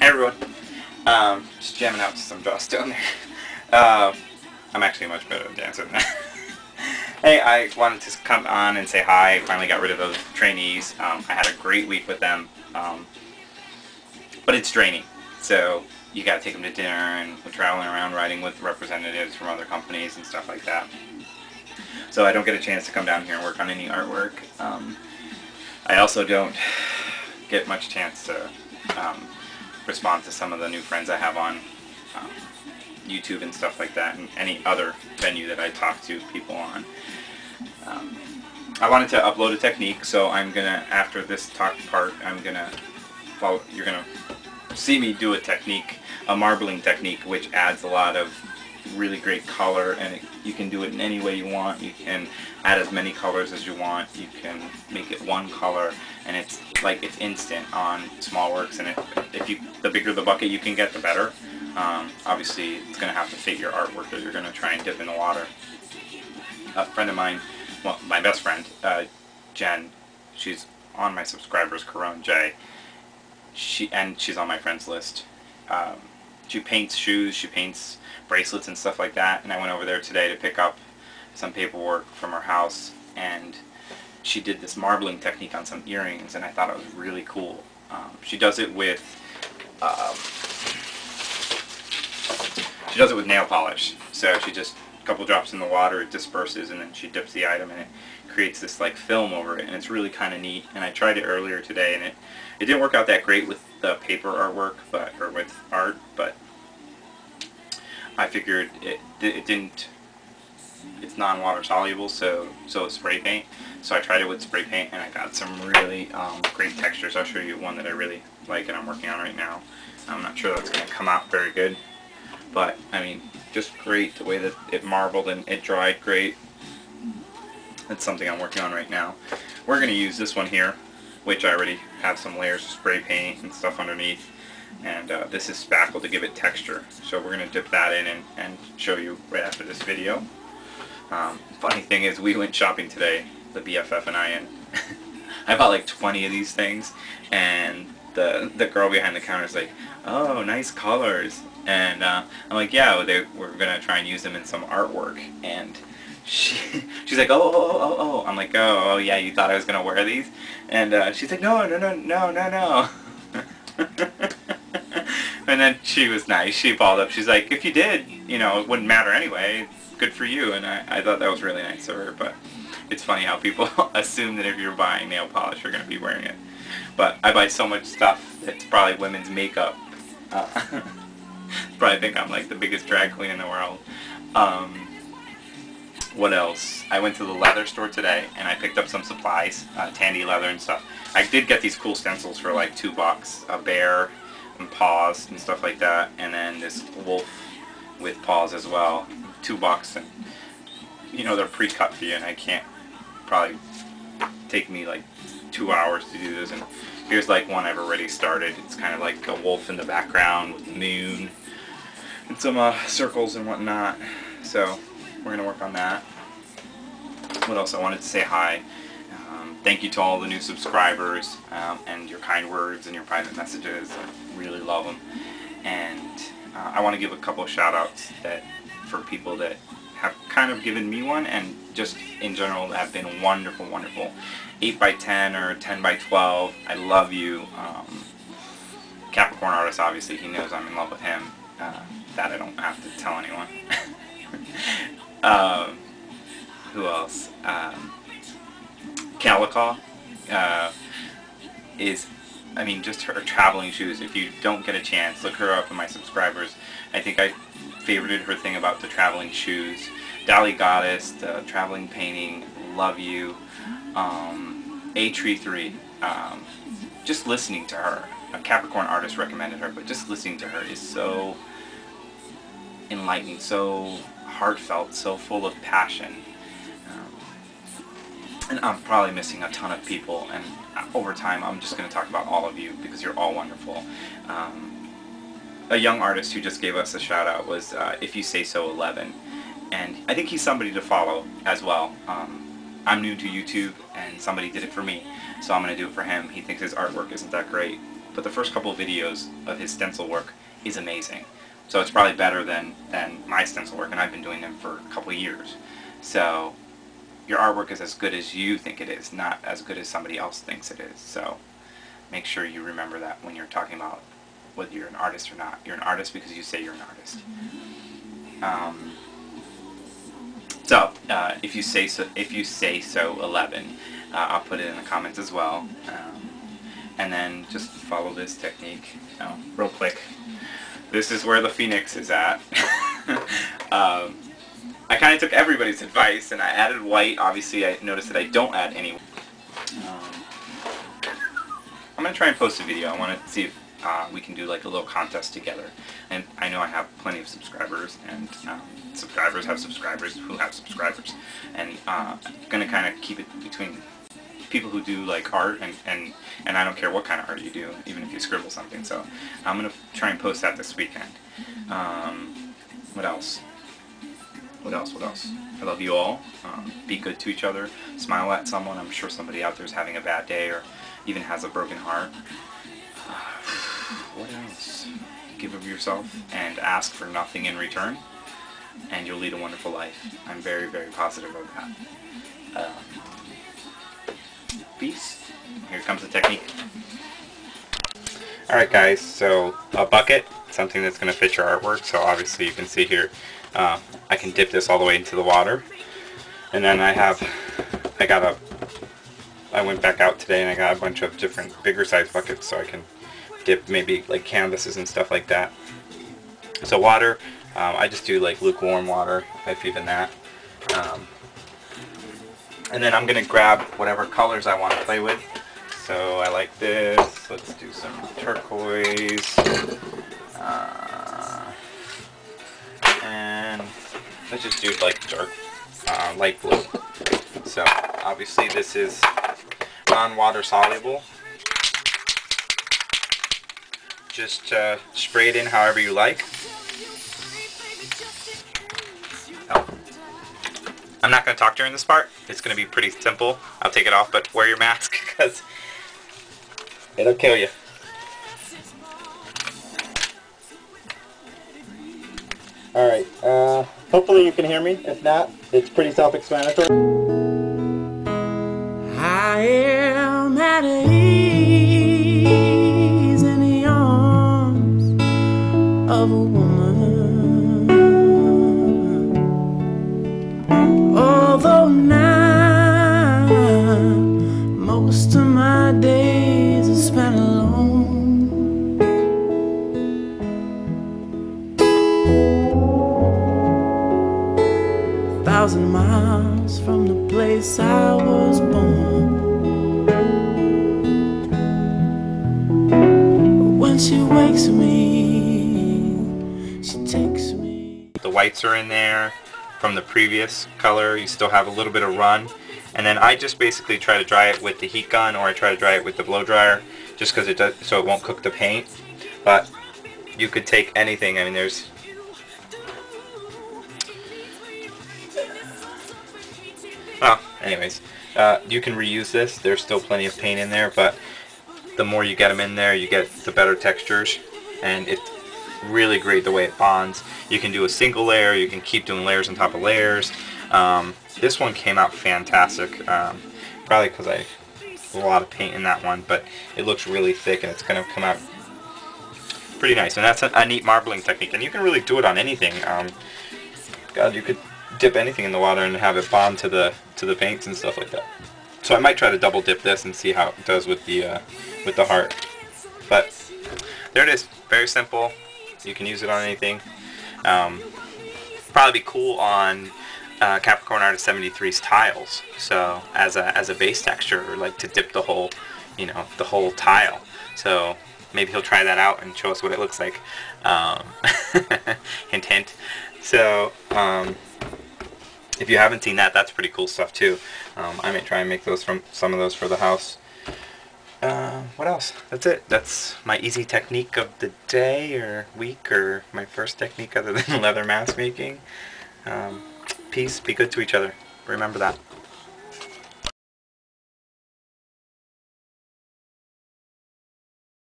Hey everyone, just jamming out to some dust down there. I'm actually a much better dancer than that. Hey, I wanted to come on and say hi. I finally got rid of those trainees. I had a great week with them, but it's draining. So you got to take them to dinner, and we're traveling around riding with representatives from other companies and stuff like that. So I don't get a chance to come down here and work on any artwork. I also don't get much chance to respond to some of the new friends I have on YouTube and stuff like that, and any other venue that I talk to people on. I wanted to upload a technique, so I'm gonna, after this talk part, I'm gonna follow. You're gonna see me do a technique, a marbling technique, which adds a lot of really great color, and you can do it in any way you want. You can add as many colors as you want. You can make it one color, and it's like it's instant on small works. And the bigger the bucket you can get, the better. Obviously, it's going to have to fit your artwork that you're going to try and dip in the water. A friend of mine, well, my best friend, Jen, she's on my subscribers, Corone J. She's on my friends list. She paints shoes, she paints bracelets and stuff like that, and I went over there today to pick up some paperwork from her house, and she did this marbling technique on some earrings, and I thought it was really cool. She does it with nail polish. So she just a couple drops in the water, it disperses, and then she dips the item, and it creates this like film over it, and it's really kind of neat. And I tried it earlier today, and it didn't work out that great with the paper artwork, or with art, but I figured it's non-water soluble, so is spray paint. So I tried it with spray paint, and I got some really great textures. I'll show you one that I really like and I'm working on right now. I'm not sure that's going to come out very good, but I mean, just great the way that it marbled and it dried great. That's something I'm working on right now. We're going to use this one here, which I already have some layers of spray paint and stuff underneath. And this is spackle to give it texture. So we're going to dip that in and show you right after this video. Funny thing is, we went shopping today, the BFF and I, and I bought like 20 of these things, and the girl behind the counter is like, "Oh, nice colors." And I'm like, "Yeah, we're going to try and use them in some artwork." And she's like, oh. I'm like, oh, yeah, you thought I was going to wear these? And she's like, no. And then she was nice. She balled up. She's like, if you did, you know, it wouldn't matter anyway. It's good for you. And I thought that was really nice of her. But it's funny how people assume that if you're buying nail polish, you're going to be wearing it. But I buy so much stuff that's probably women's makeup. Probably think I'm like the biggest drag queen in the world. What else? I went to the leather store today, and I picked up some supplies, tandy leather and stuff. I did get these cool stencils for like $2, a bear and paws and stuff like that, and then this wolf with paws as well, $2, and you know, they're pre-cut for you, and I can't probably take me like 2 hours to do this. And here's like one I've already started. It's kind of like a wolf in the background with the moon and some circles and whatnot. So we're gonna work on that. What else? I wanted to say hi. Thank you to all the new subscribers, and your kind words and your private messages. I really love them. And I want to give a couple of shout outs for people that have kind of given me one, and just in general have been wonderful, wonderful. 8x10 or 10x12. I love you. Capricorn artist, obviously, he knows I'm in love with him. That I don't have to tell anyone. Who else? Calico is, I mean, just her traveling shoes. If you don't get a chance, look her up in my subscribers. I think I favorited her thing about the traveling shoes. Dali Goddess, the traveling painting, love you. A33, just listening to her. A Capricorn artist recommended her, but just listening to her is so enlightening, so heartfelt, so full of passion. And I'm probably missing a ton of people, and over time I'm just going to talk about all of you because you're all wonderful. A young artist who just gave us a shout out was If You Say So 11, and I think he's somebody to follow as well. I'm new to YouTube, and somebody did it for me, so I'm going to do it for him. He thinks his artwork isn't that great, but the first couple of videos of his stencil work is amazing. So it's probably better than my stencil work, and I've been doing them for a couple of years. So your artwork is as good as you think it is, not as good as somebody else thinks it is. So make sure you remember that when you're talking about whether you're an artist or not. You're an artist because you say you're an artist. If you say so 11, I'll put it in the comments as well. And then just follow this technique. Real quick. This is where the Phoenix is at. I kind of took everybody's advice and I added white. Obviously, I noticed that I don't add any. I'm going to try and post a video. I want to see if we can do like a little contest together. And I know I have plenty of subscribers, and subscribers have subscribers who have subscribers. And I'm going to kind of keep it between people who do like art, and I don't care what kind of art you do, even if you scribble something. So I'm going to try and post that this weekend. What else? What else? I love you all. Be good to each other. Smile at someone. I'm sure somebody out there is having a bad day or even has a broken heart. What else? Give of yourself and ask for nothing in return, and you'll lead a wonderful life. I'm very, very positive of that. Peace. Here comes the technique. Alright guys, so a bucket, something that's going to fit your artwork. So obviously you can see here, I can dip this all the way into the water. And then I went back out today and I got a bunch of different bigger size buckets so I can dip maybe like canvases and stuff like that. So water, I just do like lukewarm water, if even that. And then I'm going to grab whatever colors I want to play with. So I like this. Let's do some turquoise. And let's just do like dark, light blue. So obviously this is non-water soluble. Just spray it in however you like. I'm not going to talk during this part. It's going to be pretty simple. I'll take it off, but wear your mask because it'll kill you. Alright, hopefully you can hear me. If not, it's pretty self-explanatory. I am at ease in the arms of a woman. Although now most of my days are spent alone, 1,000 miles from the place I was born. But when she wakes me, she takes me. The whites are in there from the previous color. You still have a little bit of run, and then I just basically try to dry it with the heat gun, or I try to dry it with the blow dryer, just because it does, so it won't cook the paint. But you could take anything. I mean, there's anyways, you can reuse this. There's still plenty of paint in there, but the more you get them in there, you get the better textures, and it's really great the way it bonds. You can do a single layer, you can keep doing layers on top of layers. This one came out fantastic, probably because I have a lot of paint in that one, but it looks really thick and it's going to come out pretty nice. And that's a neat marbling technique, and you can really do it on anything. God, you could dip anything in the water and have it bond to the paints and stuff like that. So I might try to double dip this and see how it does with the heart. But there it is, very simple. You can use it on anything. Probably be cool on Capricorn Artist 73's tiles. So as a base texture, or like to dip the whole, the whole tile. So maybe he'll try that out and show us what it looks like. Hint, hint. So if you haven't seen that, that's pretty cool stuff too. I may try and make some of those for the house. What else? That's it. That's my easy technique of the day or week, or my first technique other than leather mask making. Peace. Be good to each other. Remember that.